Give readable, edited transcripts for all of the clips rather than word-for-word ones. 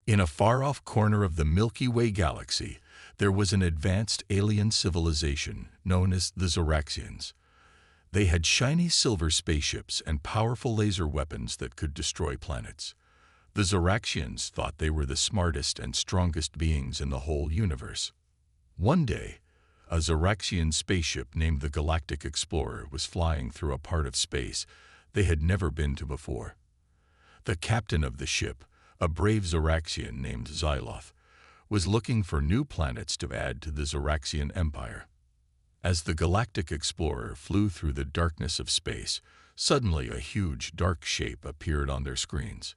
In a far-off corner of the Milky Way galaxy, there was an advanced alien civilization known as the Zoraxians. They had shiny silver spaceships and powerful laser weapons that could destroy planets. The Zoraxians thought they were the smartest and strongest beings in the whole universe. One day, a Zoraxian spaceship named the Galactic Explorer was flying through a part of space they had never been to before. The captain of the ship, a brave Zoraxian named Xyloth, was looking for new planets to add to the Zoraxian Empire. As the Galactic Explorer flew through the darkness of space, suddenly a huge dark shape appeared on their screens.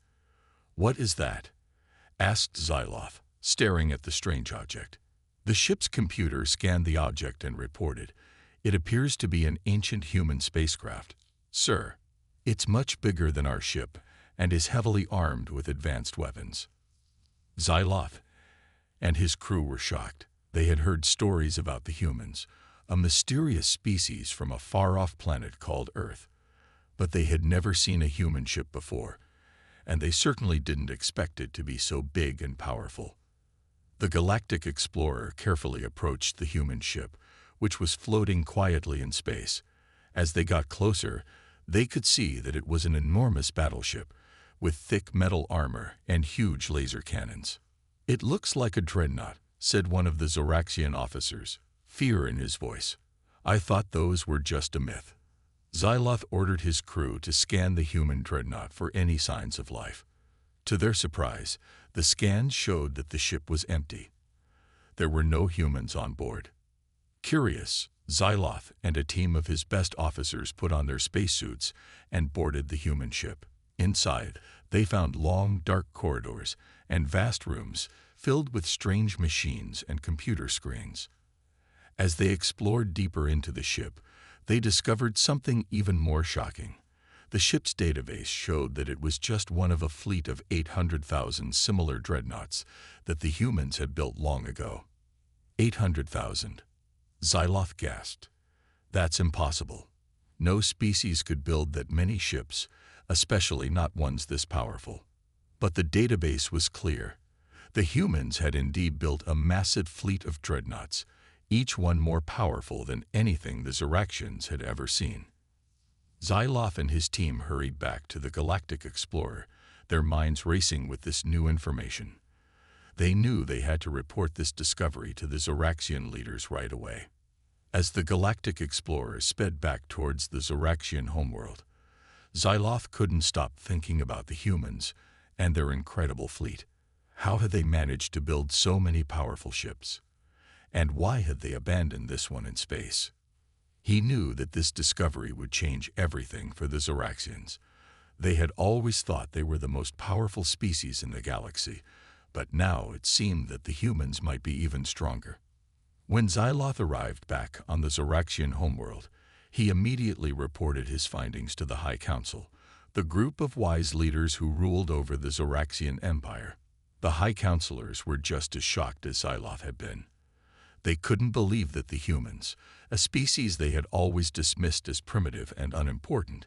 "What is that?" asked Xyloth, staring at the strange object. The ship's computer scanned the object and reported, "It appears to be an ancient human spacecraft. Sir, it's much bigger than our ship and is heavily armed with advanced weapons." Xyloth and his crew were shocked. They had heard stories about the humans, a mysterious species from a far-off planet called Earth. But they had never seen a human ship before, and they certainly didn't expect it to be so big and powerful. The Galactic Explorer carefully approached the human ship, which was floating quietly in space. As they got closer, they could see that it was an enormous battleship with thick metal armor and huge laser cannons. "It looks like a dreadnought," said one of the Zoraxian officers, fear in his voice. "I thought those were just a myth." Xyloth ordered his crew to scan the human dreadnought for any signs of life. To their surprise, the scans showed that the ship was empty. There were no humans on board. Curious, Xyloth and a team of his best officers put on their spacesuits and boarded the human ship. Inside, they found long, dark corridors and vast rooms filled with strange machines and computer screens. As they explored deeper into the ship, they discovered something even more shocking. The ship's database showed that it was just one of a fleet of 800,000 similar dreadnoughts that the humans had built long ago. 800,000. Xyloth gasped. "That's impossible. No species could build that many ships, especially not ones this powerful." But the database was clear. The humans had indeed built a massive fleet of dreadnoughts, each one more powerful than anything the Zoraxians had ever seen. Xyloth and his team hurried back to the Galactic Explorer, their minds racing with this new information. They knew they had to report this discovery to the Zoraxian leaders right away. As the Galactic Explorer sped back towards the Zoraxian homeworld, Xyloth couldn't stop thinking about the humans and their incredible fleet. How had they managed to build so many powerful ships? And why had they abandoned this one in space? He knew that this discovery would change everything for the Zoraxians. They had always thought they were the most powerful species in the galaxy, but now it seemed that the humans might be even stronger. When Xyloth arrived back on the Zoraxian homeworld, he immediately reported his findings to the High Council, the group of wise leaders who ruled over the Zoraxian Empire. The High Councilors were just as shocked as Xyloth had been. They couldn't believe that the humans, a species they had always dismissed as primitive and unimportant,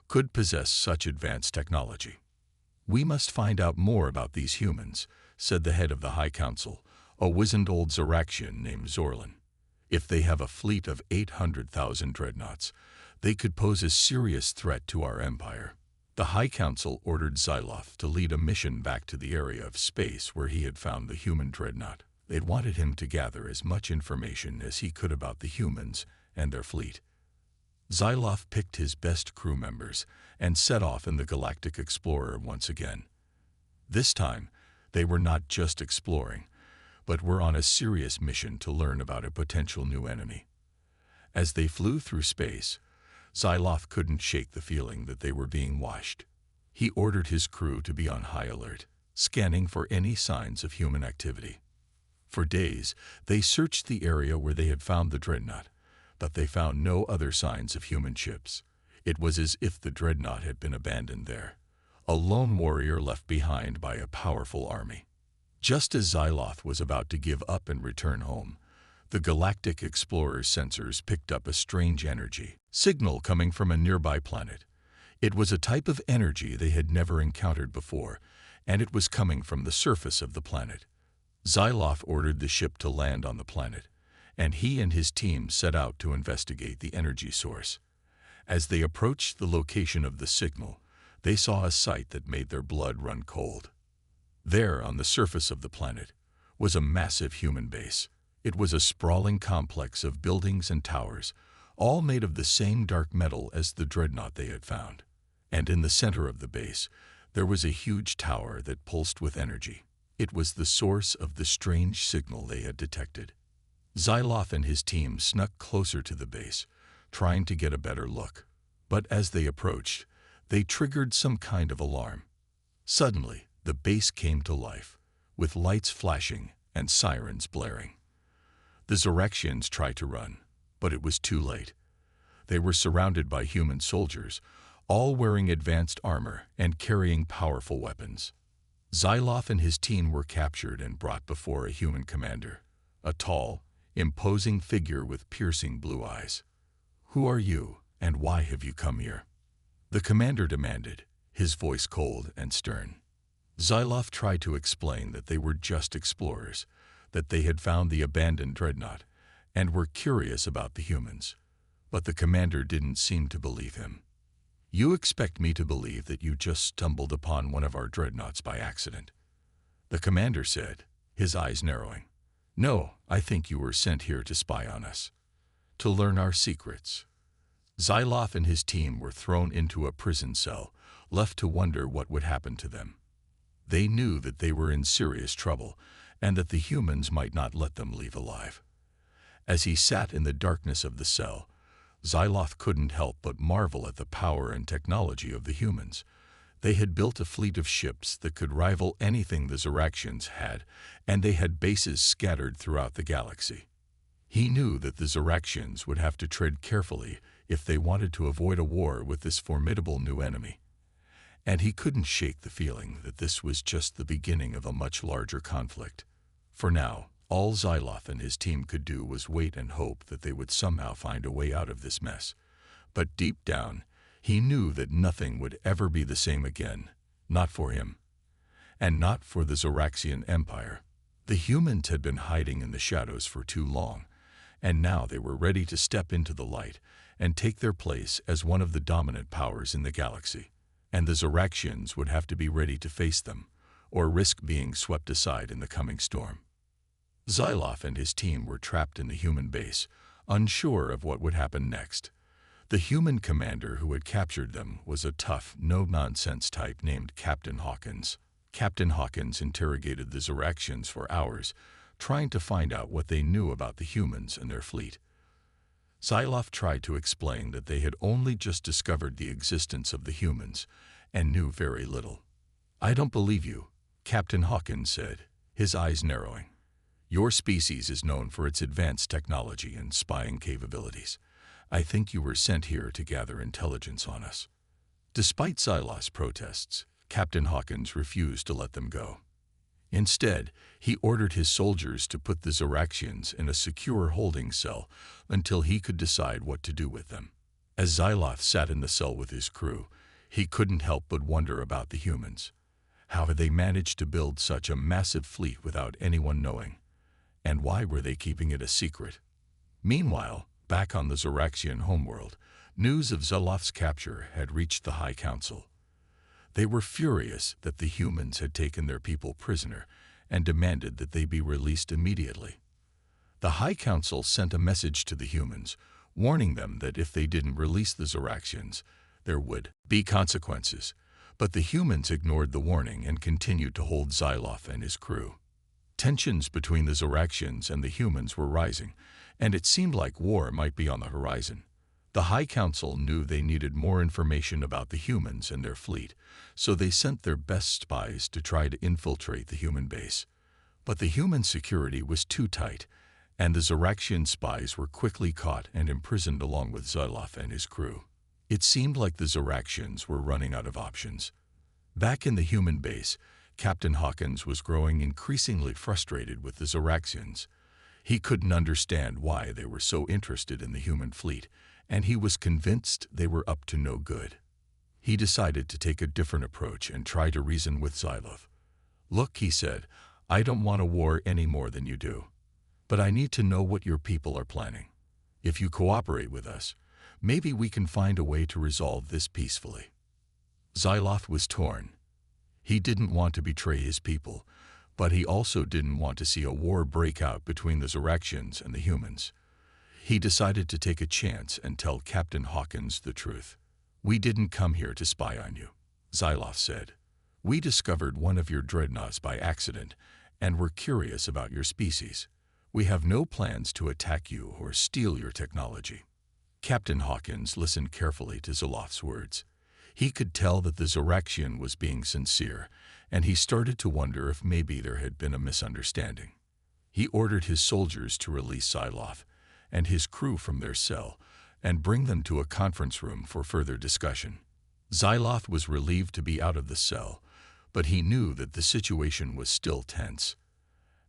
could possess such advanced technology. "We must find out more about these humans," said the head of the High Council, a wizened old Zoraxian named Zorlin. "If they have a fleet of 800,000 dreadnoughts, they could pose a serious threat to our empire." The High Council ordered Xyloth to lead a mission back to the area of space where he had found the human dreadnought. They wanted him to gather as much information as he could about the humans and their fleet. Xyloth picked his best crew members and set off in the Galactic Explorer once again. This time, they were not just exploring, but were on a serious mission to learn about a potential new enemy. As they flew through space, Xyloth couldn't shake the feeling that they were being watched. He ordered his crew to be on high alert, scanning for any signs of human activity. For days, they searched the area where they had found the dreadnought, but they found no other signs of human ships. It was as if the dreadnought had been abandoned there, a lone warrior left behind by a powerful army. Just as Xyloth was about to give up and return home, the Galactic Explorer's sensors picked up a strange energy signal coming from a nearby planet. It was a type of energy they had never encountered before, and it was coming from the surface of the planet. Xyloth ordered the ship to land on the planet, and he and his team set out to investigate the energy source. As they approached the location of the signal, they saw a sight that made their blood run cold. There, on the surface of the planet, was a massive human base. It was a sprawling complex of buildings and towers, all made of the same dark metal as the dreadnought they had found. And in the center of the base, there was a huge tower that pulsed with energy. It was the source of the strange signal they had detected. Xyloth and his team snuck closer to the base, trying to get a better look. But as they approached, they triggered some kind of alarm. Suddenly, the base came to life, with lights flashing and sirens blaring. The Zoraxians tried to run, but it was too late. They were surrounded by human soldiers, all wearing advanced armor and carrying powerful weapons. Xyloth and his team were captured and brought before a human commander, a tall, imposing figure with piercing blue eyes. "Who are you, and why have you come here?" the commander demanded, his voice cold and stern. Xyloth tried to explain that they were just explorers, that they had found the abandoned dreadnought, and were curious about the humans. But the commander didn't seem to believe him. "You expect me to believe that you just stumbled upon one of our dreadnoughts by accident?" the commander said, his eyes narrowing. "No, I think you were sent here to spy on us, to learn our secrets." Xyloth and his team were thrown into a prison cell, left to wonder what would happen to them. They knew that they were in serious trouble, and that the humans might not let them leave alive. As he sat in the darkness of the cell, Xyloth couldn't help but marvel at the power and technology of the humans. They had built a fleet of ships that could rival anything the Zoraxians had, and they had bases scattered throughout the galaxy. He knew that the Zoraxians would have to tread carefully if they wanted to avoid a war with this formidable new enemy. And he couldn't shake the feeling that this was just the beginning of a much larger conflict. For now, all Xyloth and his team could do was wait and hope that they would somehow find a way out of this mess. But deep down, he knew that nothing would ever be the same again, not for him, and not for the Zoraxian Empire. The humans had been hiding in the shadows for too long, and now they were ready to step into the light and take their place as one of the dominant powers in the galaxy. And the Zoraxians would have to be ready to face them, or risk being swept aside in the coming storm. Xyloth and his team were trapped in the human base, unsure of what would happen next. The human commander who had captured them was a tough, no-nonsense type named Captain Hawkins. Captain Hawkins interrogated the Zoraxians for hours, trying to find out what they knew about the humans and their fleet. Xyloth tried to explain that they had only just discovered the existence of the humans and knew very little. "I don't believe you," Captain Hawkins said, his eyes narrowing. "Your species is known for its advanced technology and spying capabilities. I think you were sent here to gather intelligence on us." Despite Xyloth's protests, Captain Hawkins refused to let them go. Instead, he ordered his soldiers to put the Zoraxians in a secure holding cell until he could decide what to do with them. As Xyloth sat in the cell with his crew, he couldn't help but wonder about the humans. How had they managed to build such a massive fleet without anyone knowing? And why were they keeping it a secret? Meanwhile, back on the Zoraxian homeworld, news of Xyloth's capture had reached the High Council. They were furious that the humans had taken their people prisoner and demanded that they be released immediately. The High Council sent a message to the humans, warning them that if they didn't release the Zoraxians, there would be consequences. But the humans ignored the warning and continued to hold Xyloth and his crew. Tensions between the Zoraxians and the humans were rising, and it seemed like war might be on the horizon. The High Council knew they needed more information about the humans and their fleet, so they sent their best spies to try to infiltrate the human base. But the human security was too tight, and the Zoraxian spies were quickly caught and imprisoned along with Xyloth and his crew. It seemed like the Zoraxians were running out of options. Back in the human base, Captain Hawkins was growing increasingly frustrated with the Zoraxians. He couldn't understand why they were so interested in the human fleet, and he was convinced they were up to no good. He decided to take a different approach and try to reason with Xyloth. "Look," he said, "I don't want a war any more than you do. But I need to know what your people are planning. If you cooperate with us, maybe we can find a way to resolve this peacefully." Xyloth was torn. He didn't want to betray his people, but he also didn't want to see a war break out between the Zoraxians and the humans. He decided to take a chance and tell Captain Hawkins the truth. "We didn't come here to spy on you," Xyloth said. "We discovered one of your dreadnoughts by accident, and were curious about your species. We have no plans to attack you or steal your technology." Captain Hawkins listened carefully to Xyloth's words. He could tell that the Zoraxian was being sincere, and he started to wonder if maybe there had been a misunderstanding. He ordered his soldiers to release Xyloth and his crew from their cell and bring them to a conference room for further discussion. Xyloth was relieved to be out of the cell, but he knew that the situation was still tense.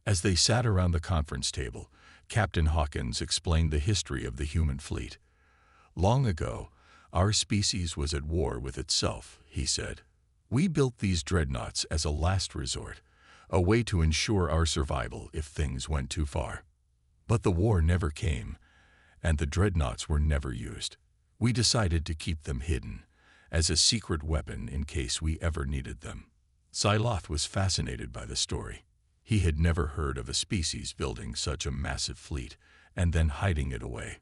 As they sat around the conference table, Captain Hawkins explained the history of the human fleet. "Long ago, our species was at war with itself," he said. "We built these dreadnoughts as a last resort, a way to ensure our survival if things went too far. But the war never came, and the dreadnoughts were never used. We decided to keep them hidden, as a secret weapon in case we ever needed them." Xyloth was fascinated by the story. He had never heard of a species building such a massive fleet and then hiding it away.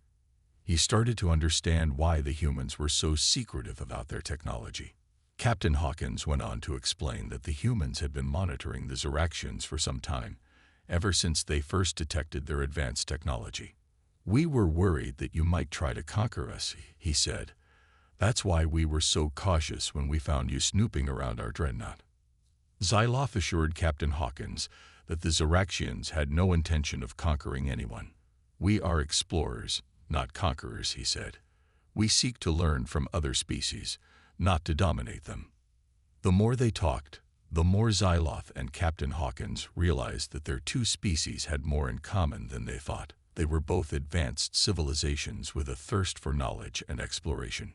He started to understand why the humans were so secretive about their technology. Captain Hawkins went on to explain that the humans had been monitoring the Zoraxians for some time, ever since they first detected their advanced technology. "We were worried that you might try to conquer us," he said. "That's why we were so cautious when we found you snooping around our dreadnought." Xyloth assured Captain Hawkins that the Zoraxians had no intention of conquering anyone. "We are explorers, not conquerors," he said. "We seek to learn from other species, not to dominate them." The more they talked, the more Xyloth and Captain Hawkins realized that their two species had more in common than they thought. They were both advanced civilizations with a thirst for knowledge and exploration.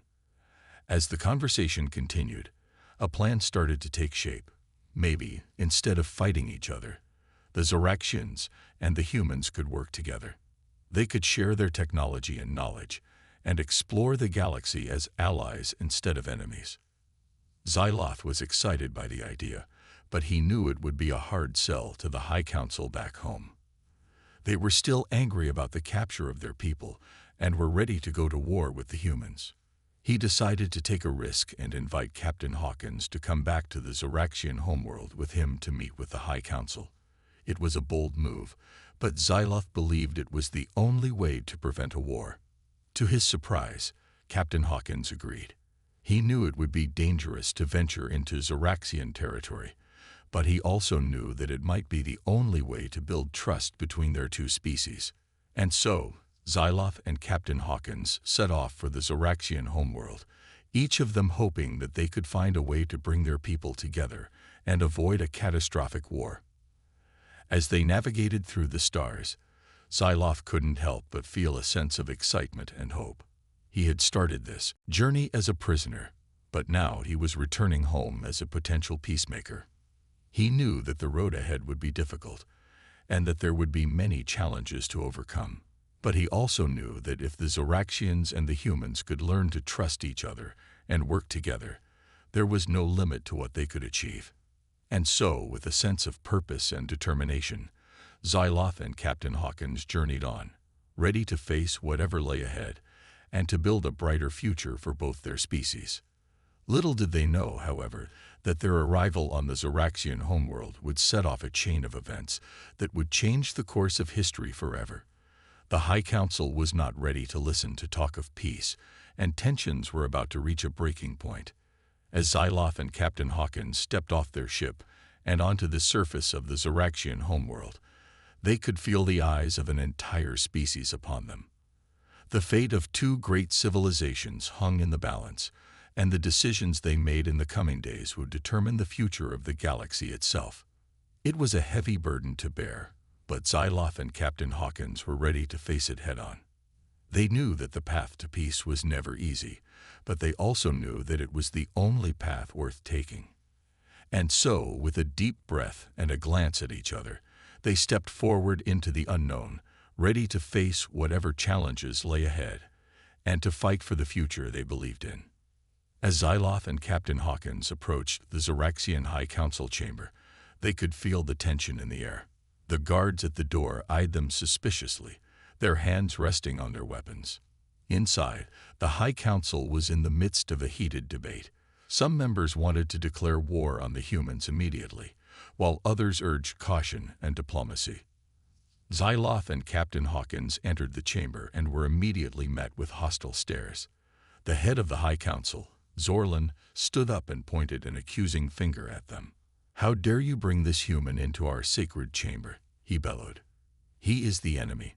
As the conversation continued, a plan started to take shape. Maybe, instead of fighting each other, the Zoraxians and the humans could work together. They could share their technology and knowledge, and explore the galaxy as allies instead of enemies. Xyloth was excited by the idea, but he knew it would be a hard sell to the High Council back home. They were still angry about the capture of their people, and were ready to go to war with the humans. He decided to take a risk and invite Captain Hawkins to come back to the Zoraxian homeworld with him to meet with the High Council. It was a bold move, but Xyloth believed it was the only way to prevent a war. To his surprise, Captain Hawkins agreed. He knew it would be dangerous to venture into Zoraxian territory, but he also knew that it might be the only way to build trust between their two species. And so, Xyloth and Captain Hawkins set off for the Zoraxian homeworld, each of them hoping that they could find a way to bring their people together and avoid a catastrophic war. As they navigated through the stars, Xyloth couldn't help but feel a sense of excitement and hope. He had started this journey as a prisoner, but now he was returning home as a potential peacemaker. He knew that the road ahead would be difficult, and that there would be many challenges to overcome. But he also knew that if the Zoraxians and the humans could learn to trust each other and work together, there was no limit to what they could achieve. And so, with a sense of purpose and determination, Xyloth and Captain Hawkins journeyed on, ready to face whatever lay ahead, and to build a brighter future for both their species. Little did they know, however, that their arrival on the Zoraxian homeworld would set off a chain of events that would change the course of history forever. The High Council was not ready to listen to talk of peace, and tensions were about to reach a breaking point. As Xyloth and Captain Hawkins stepped off their ship and onto the surface of the Zoraxian homeworld, they could feel the eyes of an entire species upon them. The fate of two great civilizations hung in the balance, and the decisions they made in the coming days would determine the future of the galaxy itself. It was a heavy burden to bear, but Xyloth and Captain Hawkins were ready to face it head-on. They knew that the path to peace was never easy, but they also knew that it was the only path worth taking. And so, with a deep breath and a glance at each other, they stepped forward into the unknown, ready to face whatever challenges lay ahead, and to fight for the future they believed in. As Xyloth and Captain Hawkins approached the Zoraxian High Council chamber, they could feel the tension in the air. The guards at the door eyed them suspiciously, their hands resting on their weapons. Inside, the High Council was in the midst of a heated debate. Some members wanted to declare war on the humans immediately, while others urged caution and diplomacy. Xyloth and Captain Hawkins entered the chamber and were immediately met with hostile stares. The head of the High Council, Zorlan, stood up and pointed an accusing finger at them. "How dare you bring this human into our sacred chamber?" he bellowed. "He is the enemy,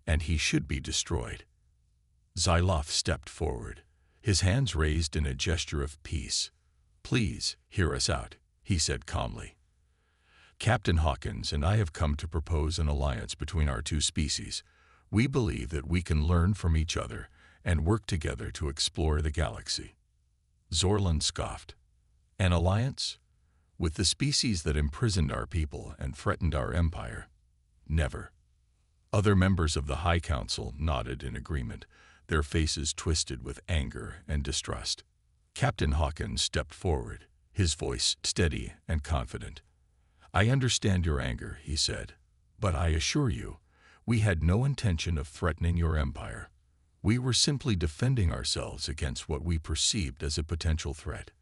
and he should be destroyed." Xyloth stepped forward, his hands raised in a gesture of peace. "Please, hear us out," he said calmly. "Captain Hawkins and I have come to propose an alliance between our two species. We believe that we can learn from each other and work together to explore the galaxy." Zorlan scoffed. "An alliance? With the species that imprisoned our people and threatened our empire? Never." Other members of the High Council nodded in agreement, their faces twisted with anger and distrust. Captain Hawkins stepped forward, his voice steady and confident. "I understand your anger," he said, "but I assure you, we had no intention of threatening your empire. We were simply defending ourselves against what we perceived as a potential threat."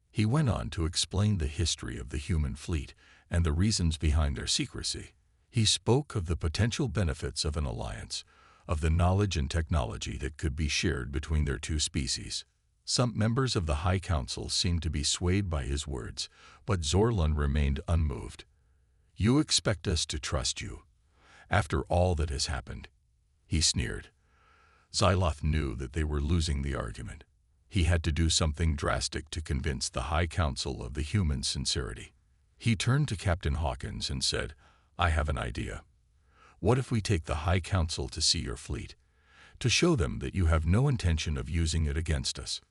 He went on to explain the history of the human fleet and the reasons behind their secrecy. He spoke of the potential benefits of an alliance, of the knowledge and technology that could be shared between their two species. Some members of the High Council seemed to be swayed by his words, but Zorlan remained unmoved. "You expect us to trust you, after all that has happened?" he sneered. Xyloth knew that they were losing the argument. He had to do something drastic to convince the High Council of the human sincerity. He turned to Captain Hawkins and said, "I have an idea. What if we take the High Council to see your fleet, to show them that you have no intention of using it against us?"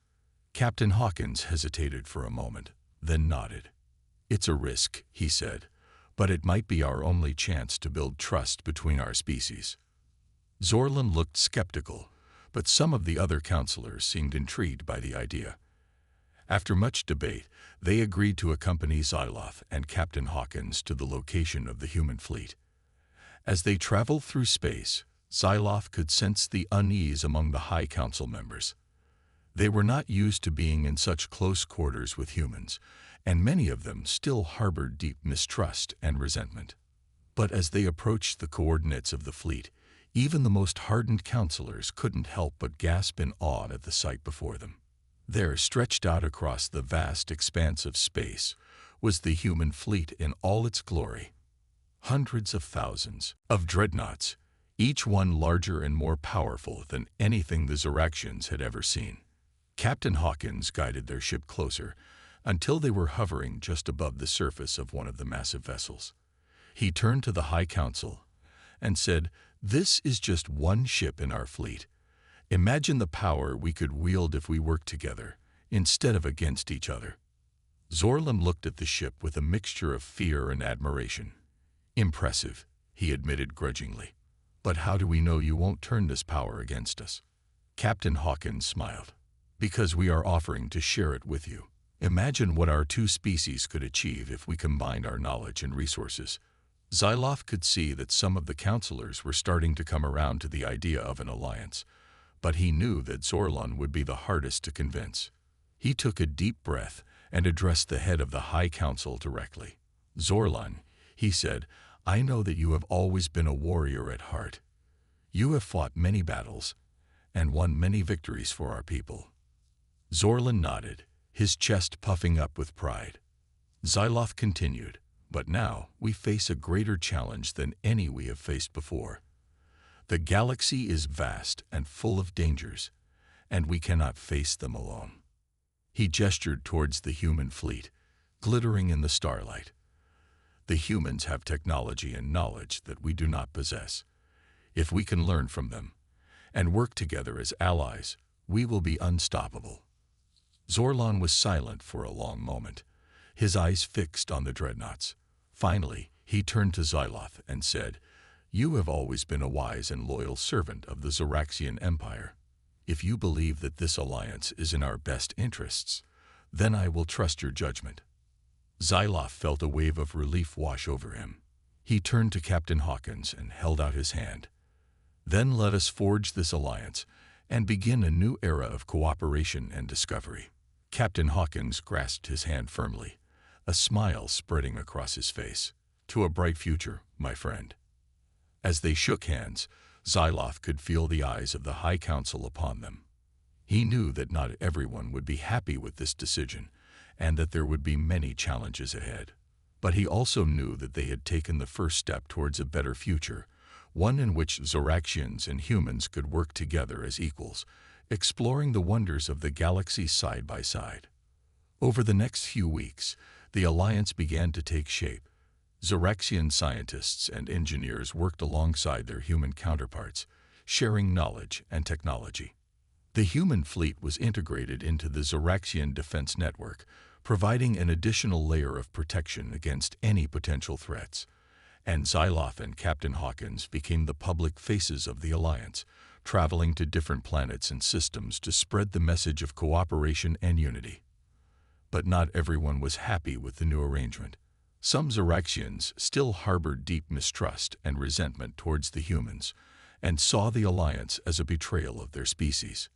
Captain Hawkins hesitated for a moment, then nodded. "It's a risk," he said, "but it might be our only chance to build trust between our species." Zorlan looked skeptical, but some of the other counselors seemed intrigued by the idea. After much debate, they agreed to accompany Xyloth and Captain Hawkins to the location of the human fleet. As they traveled through space, Xyloth could sense the unease among the High Council members. They were not used to being in such close quarters with humans, and many of them still harbored deep mistrust and resentment. But as they approached the coordinates of the fleet, even the most hardened counselors couldn't help but gasp in awe at the sight before them. There, stretched out across the vast expanse of space, was the human fleet in all its glory. Hundreds of thousands of dreadnoughts, each one larger and more powerful than anything the Zoraxians had ever seen. Captain Hawkins guided their ship closer until they were hovering just above the surface of one of the massive vessels. He turned to the High Council and said, "This is just one ship in our fleet. Imagine the power we could wield if we worked together, instead of against each other." Zorlan looked at the ship with a mixture of fear and admiration. "Impressive," he admitted grudgingly. "But how do we know you won't turn this power against us?" Captain Hawkins smiled. "Because we are offering to share it with you. Imagine what our two species could achieve if we combined our knowledge and resources." Xyloth could see that some of the counselors were starting to come around to the idea of an alliance, but he knew that Zorlan would be the hardest to convince. He took a deep breath and addressed the head of the High Council directly. "Zorlan," he said, "I know that you have always been a warrior at heart. You have fought many battles and won many victories for our people." Zorlan nodded, his chest puffing up with pride. Xyloth continued, "But now we face a greater challenge than any we have faced before. The galaxy is vast and full of dangers, and we cannot face them alone." He gestured towards the human fleet, glittering in the starlight. "The humans have technology and knowledge that we do not possess. If we can learn from them and work together as allies, we will be unstoppable." Zorlan was silent for a long moment, his eyes fixed on the Dreadnoughts. Finally, he turned to Xyloth and said, "You have always been a wise and loyal servant of the Zoraxian Empire. If you believe that this alliance is in our best interests, then I will trust your judgment." Xyloth felt a wave of relief wash over him. He turned to Captain Hawkins and held out his hand. "Then let us forge this alliance and begin a new era of cooperation and discovery." Captain Hawkins grasped his hand firmly, a smile spreading across his face. "To a bright future, my friend." As they shook hands, Xyloth could feel the eyes of the High Council upon them. He knew that not everyone would be happy with this decision, and that there would be many challenges ahead. But he also knew that they had taken the first step towards a better future, one in which Zoraxians and humans could work together as equals, exploring the wonders of the galaxy side by side. Over the next few weeks, the alliance began to take shape. Zoraxian scientists and engineers worked alongside their human counterparts, sharing knowledge and technology. The human fleet was integrated into the Zoraxian defense network, providing an additional layer of protection against any potential threats. And Xyloth and Captain Hawkins became the public faces of the alliance, traveling to different planets and systems to spread the message of cooperation and unity. But not everyone was happy with the new arrangement. Some Zoraxians still harbored deep mistrust and resentment towards the humans, and saw the alliance as a betrayal of their species.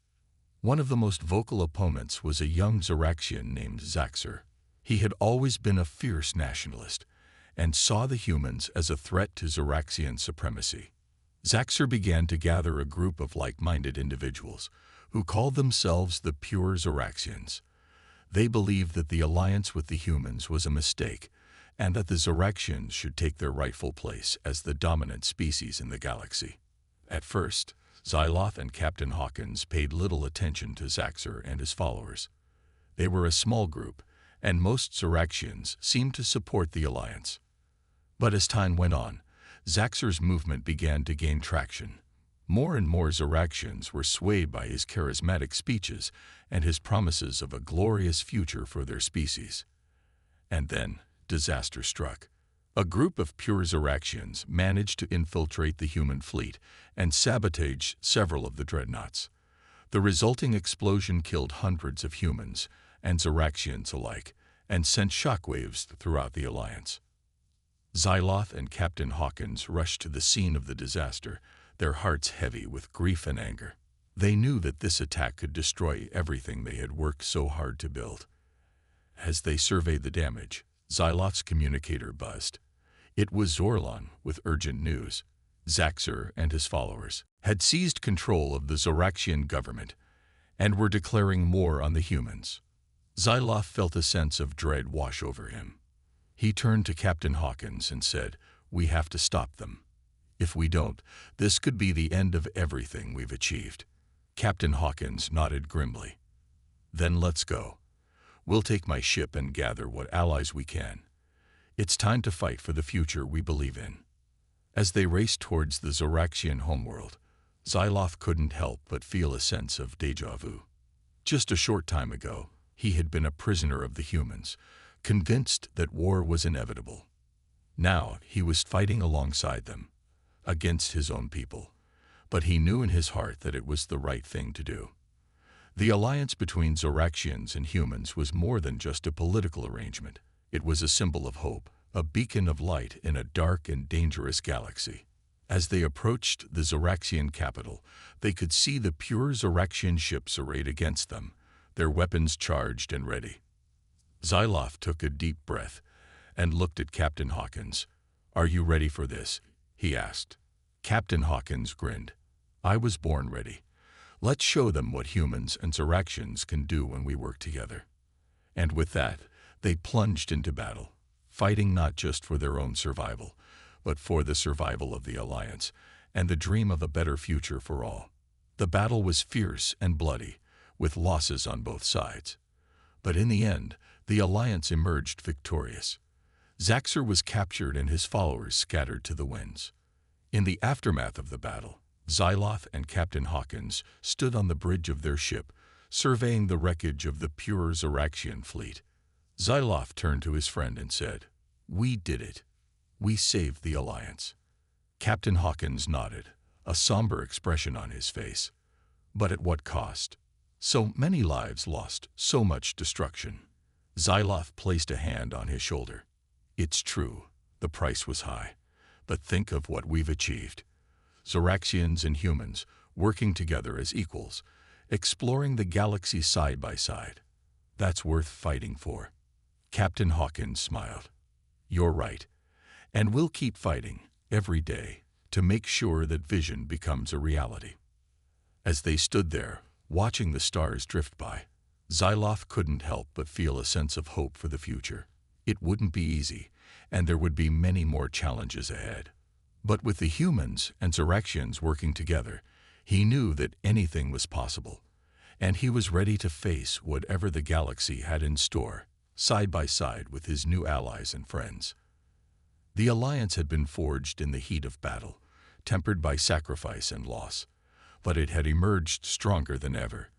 One of the most vocal opponents was a young Zoraxian named Zaxxer. He had always been a fierce nationalist, and saw the humans as a threat to Zoraxian supremacy. Zaxxer began to gather a group of like-minded individuals, who called themselves the Pure Zoraxians. They believed that the alliance with the humans was a mistake, and that the Zoraxians should take their rightful place as the dominant species in the galaxy. At first, Xyloth and Captain Hawkins paid little attention to Zaxxer and his followers. They were a small group, and most Zoraxians seemed to support the alliance. But as time went on, Zaxxer's movement began to gain traction. More and more Zoraxians were swayed by his charismatic speeches and his promises of a glorious future for their species. And then, disaster struck. A group of pure Zoraxians managed to infiltrate the human fleet and sabotage several of the Dreadnoughts. The resulting explosion killed hundreds of humans and Zoraxians alike, and sent shockwaves throughout the alliance. Xyloth and Captain Hawkins rushed to the scene of the disaster, their hearts heavy with grief and anger. They knew that this attack could destroy everything they had worked so hard to build. As they surveyed the damage, Xyloth's communicator buzzed. It was Zorlon with urgent news. Zaxxer and his followers had seized control of the Zoraxian government and were declaring war on the humans. Xyloth felt a sense of dread wash over him. He turned to Captain Hawkins and said, "We have to stop them. If we don't, this could be the end of everything we've achieved." Captain Hawkins nodded grimly. "Then let's go. We'll take my ship and gather what allies we can. It's time to fight for the future we believe in." As they raced towards the Zoraxian homeworld, Xyloth couldn't help but feel a sense of déjà vu. Just a short time ago, he had been a prisoner of the humans, convinced that war was inevitable. Now he was fighting alongside them, against his own people, but he knew in his heart that it was the right thing to do. The alliance between Zoraxians and humans was more than just a political arrangement. It was a symbol of hope, a beacon of light in a dark and dangerous galaxy. As they approached the Zoraxian capital, they could see the pure Zoraxian ships arrayed against them, their weapons charged and ready. Xyloth took a deep breath and looked at Captain Hawkins. "Are you ready for this?" he asked. Captain Hawkins grinned. "I was born ready. Let's show them what humans and Zoraxians can do when we work together." And with that, they plunged into battle, fighting not just for their own survival, but for the survival of the Alliance and the dream of a better future for all. The battle was fierce and bloody, with losses on both sides. But in the end, the Alliance emerged victorious. Zaxxer was captured and his followers scattered to the winds. In the aftermath of the battle, Xyloth and Captain Hawkins stood on the bridge of their ship, surveying the wreckage of the pure Zoraxian fleet. Xyloth turned to his friend and said, "We did it. We saved the Alliance." Captain Hawkins nodded, a somber expression on his face. But at what cost? So many lives lost, so much destruction. Xyloth placed a hand on his shoulder. "It's true, the price was high. But think of what we've achieved. Zoraxians and humans, working together as equals, exploring the galaxy side by side. That's worth fighting for." Captain Hawkins smiled. "You're right. And we'll keep fighting, every day, to make sure that vision becomes a reality." As they stood there, watching the stars drift by, Xyloth couldn't help but feel a sense of hope for the future. It wouldn't be easy, and there would be many more challenges ahead. But with the humans and Zoraxians working together, he knew that anything was possible, and he was ready to face whatever the galaxy had in store, side by side with his new allies and friends. The alliance had been forged in the heat of battle, tempered by sacrifice and loss, but it had emerged stronger than ever,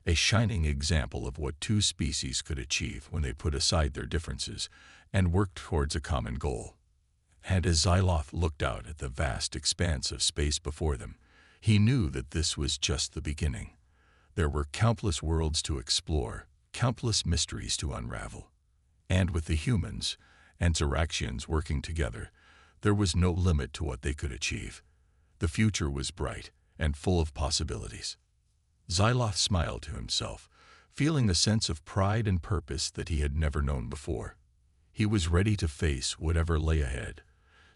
a shining example of what two species could achieve when they put aside their differences and worked towards a common goal. And as Xyloth looked out at the vast expanse of space before them, he knew that this was just the beginning. There were countless worlds to explore, countless mysteries to unravel. And with the humans and Zoraxians working together, there was no limit to what they could achieve. The future was bright and full of possibilities. Xyloth smiled to himself, feeling a sense of pride and purpose that he had never known before. He was ready to face whatever lay ahead,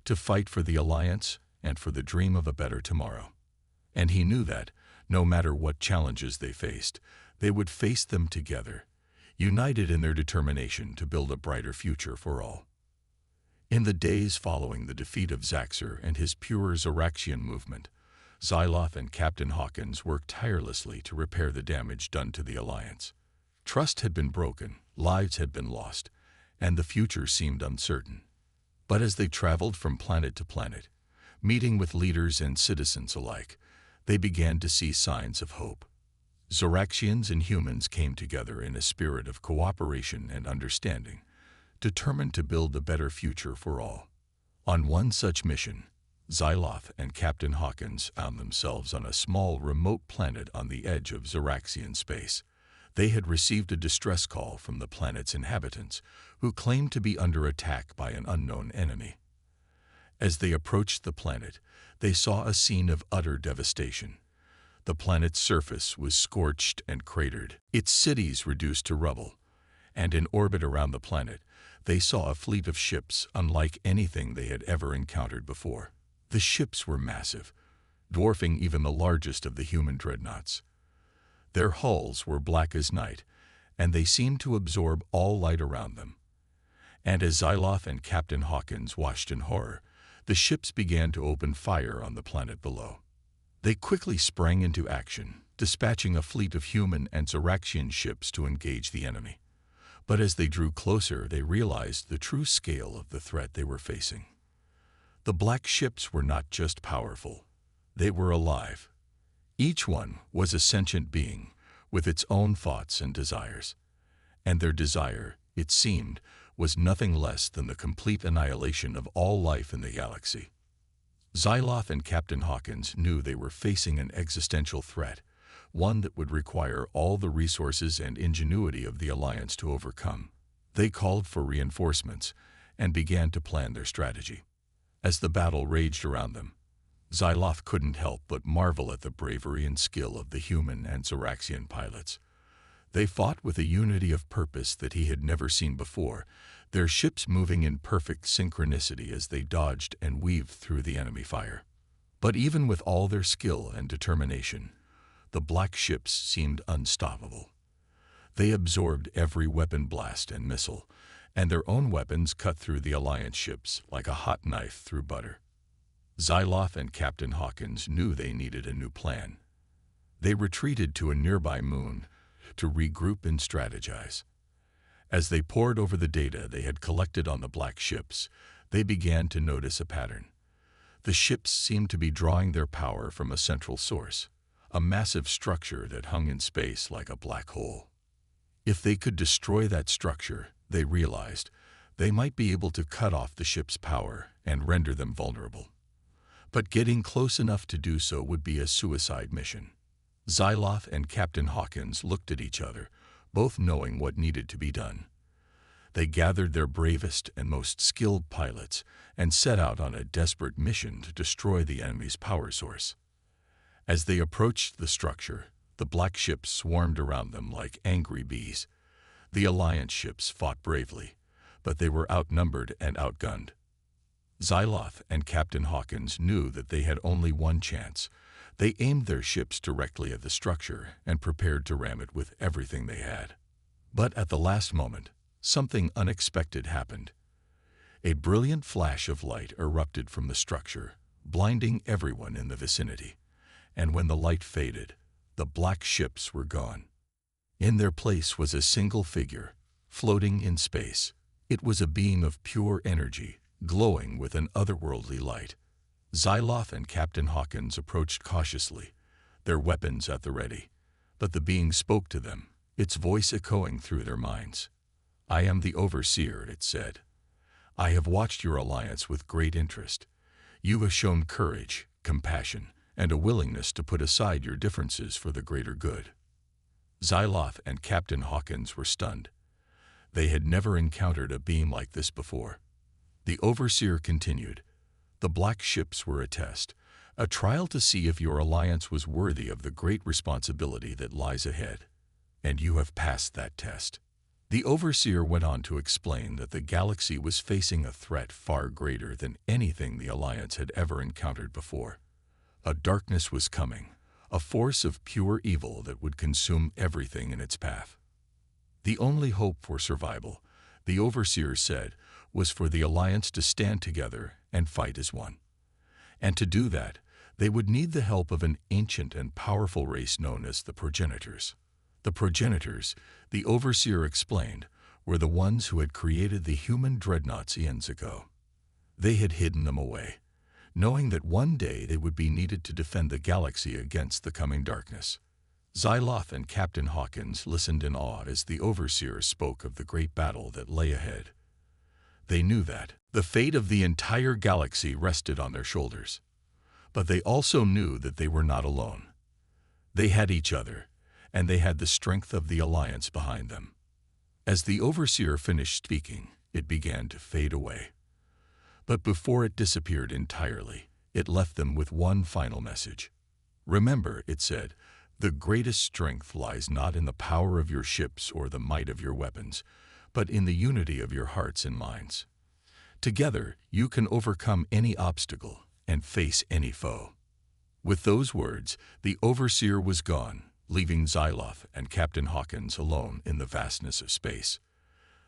to fight for the Alliance and for the dream of a better tomorrow. And he knew that, no matter what challenges they faced, they would face them together, united in their determination to build a brighter future for all. In the days following the defeat of Zaxxor and his pure Zoraxian movement, Xyloth and Captain Hawkins worked tirelessly to repair the damage done to the Alliance. Trust had been broken, lives had been lost, and the future seemed uncertain. But as they traveled from planet to planet, meeting with leaders and citizens alike, they began to see signs of hope. Zoraxians and humans came together in a spirit of cooperation and understanding, determined to build a better future for all. On one such mission, Xyloth and Captain Hawkins found themselves on a small remote planet on the edge of Zoraxian space. They had received a distress call from the planet's inhabitants, who claimed to be under attack by an unknown enemy. As they approached the planet, they saw a scene of utter devastation. The planet's surface was scorched and cratered, its cities reduced to rubble, and in orbit around the planet, they saw a fleet of ships unlike anything they had ever encountered before. The ships were massive, dwarfing even the largest of the human dreadnoughts. Their hulls were black as night, and they seemed to absorb all light around them. And as Xyloth and Captain Hawkins watched in horror, the ships began to open fire on the planet below. They quickly sprang into action, dispatching a fleet of human and Zoraxian ships to engage the enemy. But as they drew closer, they realized the true scale of the threat they were facing. The black ships were not just powerful, they were alive. Each one was a sentient being, with its own thoughts and desires. And their desire, it seemed, was nothing less than the complete annihilation of all life in the galaxy. Xyloth and Captain Hawkins knew they were facing an existential threat, one that would require all the resources and ingenuity of the Alliance to overcome. They called for reinforcements and began to plan their strategy. As the battle raged around them, Xyloth couldn't help but marvel at the bravery and skill of the human and Zoraxian pilots. They fought with a unity of purpose that he had never seen before, their ships moving in perfect synchronicity as they dodged and weaved through the enemy fire. But even with all their skill and determination, the black ships seemed unstoppable. They absorbed every weapon blast and missile, and their own weapons cut through the Alliance ships like a hot knife through butter. Xyloth and Captain Hawkins knew they needed a new plan. They retreated to a nearby moon to regroup and strategize. As they pored over the data they had collected on the black ships, they began to notice a pattern. The ships seemed to be drawing their power from a central source, a massive structure that hung in space like a black hole. If they could destroy that structure, They realized they might be able to cut off the ship's power and render them vulnerable. But getting close enough to do so would be a suicide mission. Xyloth and Captain Hawkins looked at each other, both knowing what needed to be done. They gathered their bravest and most skilled pilots and set out on a desperate mission to destroy the enemy's power source. As they approached the structure, the black ships swarmed around them like angry bees. The Alliance ships fought bravely, but they were outnumbered and outgunned. Xyloth and Captain Hawkins knew that they had only one chance. They aimed their ships directly at the structure and prepared to ram it with everything they had. But at the last moment, something unexpected happened. A brilliant flash of light erupted from the structure, blinding everyone in the vicinity. And when the light faded, the black ships were gone. In their place was a single figure, floating in space. It was a beam of pure energy, glowing with an otherworldly light. Xyloth and Captain Hawkins approached cautiously, their weapons at the ready. But the being spoke to them, its voice echoing through their minds. "I am the Overseer," it said. "I have watched your alliance with great interest. You have shown courage, compassion, and a willingness to put aside your differences for the greater good." Xyloth and Captain Hawkins were stunned. They had never encountered a beam like this before. The Overseer continued, "The black ships were a test, a trial to see if your alliance was worthy of the great responsibility that lies ahead. And you have passed that test." The Overseer went on to explain that the galaxy was facing a threat far greater than anything the Alliance had ever encountered before. A darkness was coming, a force of pure evil that would consume everything in its path. The only hope for survival, the Overseer said, was for the Alliance to stand together and fight as one. And to do that, they would need the help of an ancient and powerful race known as the Progenitors. The Progenitors, the Overseer explained, were the ones who had created the human Dreadnoughts eons ago. They had hidden them away, knowing that one day they would be needed to defend the galaxy against the coming darkness. Xyloth and Captain Hawkins listened in awe as the Overseer spoke of the great battle that lay ahead. They knew that the fate of the entire galaxy rested on their shoulders. But they also knew that they were not alone. They had each other, and they had the strength of the Alliance behind them. As the Overseer finished speaking, it began to fade away. But before it disappeared entirely, it left them with one final message. "Remember," it said, "the greatest strength lies not in the power of your ships or the might of your weapons, but in the unity of your hearts and minds. Together, you can overcome any obstacle and face any foe." With those words, the Overseer was gone, leaving Xyloth and Captain Hawkins alone in the vastness of space.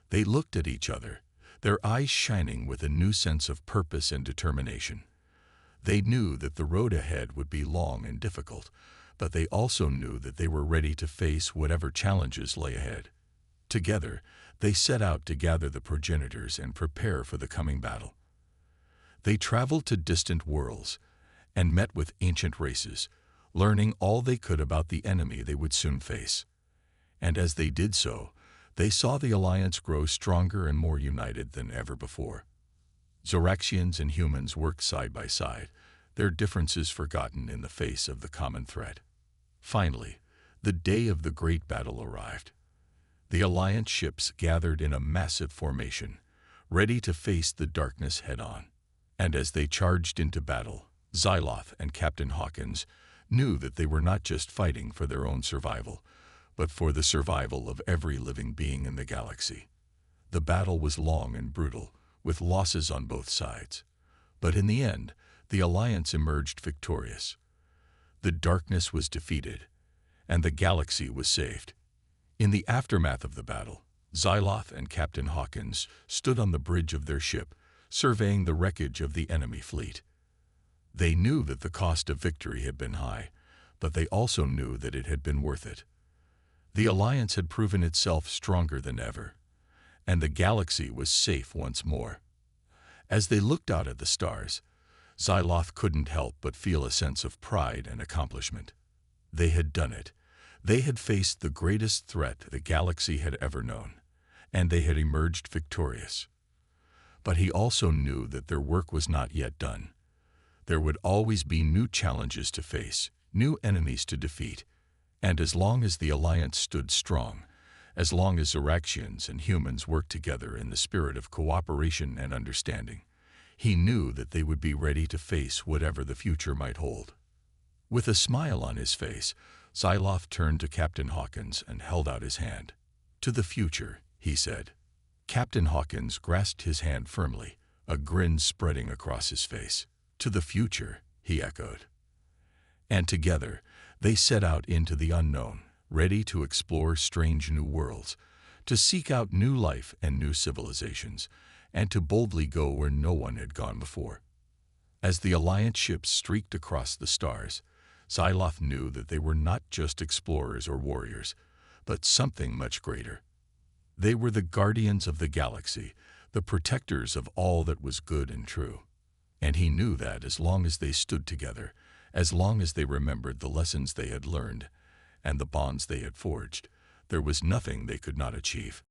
They looked at each other, their eyes shining with a new sense of purpose and determination. They knew that the road ahead would be long and difficult, but they also knew that they were ready to face whatever challenges lay ahead. Together, they set out to gather the Progenitors and prepare for the coming battle. They traveled to distant worlds and met with ancient races, learning all they could about the enemy they would soon face. And as they did so, they saw the Alliance grow stronger and more united than ever before. Zoraxians and humans worked side by side, their differences forgotten in the face of the common threat. Finally, the day of the great battle arrived. The Alliance ships gathered in a massive formation, ready to face the darkness head-on. And as they charged into battle, Xyloth and Captain Hawkins knew that they were not just fighting for their own survival, but for the survival of every living being in the galaxy. The battle was long and brutal, with losses on both sides. But in the end, the Alliance emerged victorious. The darkness was defeated, and the galaxy was saved. In the aftermath of the battle, Xyloth and Captain Hawkins stood on the bridge of their ship, surveying the wreckage of the enemy fleet. They knew that the cost of victory had been high, but they also knew that it had been worth it. The Alliance had proven itself stronger than ever, and the galaxy was safe once more. As they looked out at the stars, Xyloth couldn't help but feel a sense of pride and accomplishment. They had done it. They had faced the greatest threat the galaxy had ever known, and they had emerged victorious. But he also knew that their work was not yet done. There would always be new challenges to face, new enemies to defeat, and as long as the alliance stood strong, as long as Zoraxians and humans worked together in the spirit of cooperation and understanding, he knew that they would be ready to face whatever the future might hold. With a smile on his face, Xyloth turned to Captain Hawkins and held out his hand. "To the future," he said. Captain Hawkins grasped his hand firmly, a grin spreading across his face. "To the future," he echoed. And together, they set out into the unknown, ready to explore strange new worlds, to seek out new life and new civilizations, and to boldly go where no one had gone before. As the Alliance ships streaked across the stars, Xyloth knew that they were not just explorers or warriors, but something much greater. They were the guardians of the galaxy, the protectors of all that was good and true. And he knew that as long as they stood together, as long as they remembered the lessons they had learned and the bonds they had forged, there was nothing they could not achieve.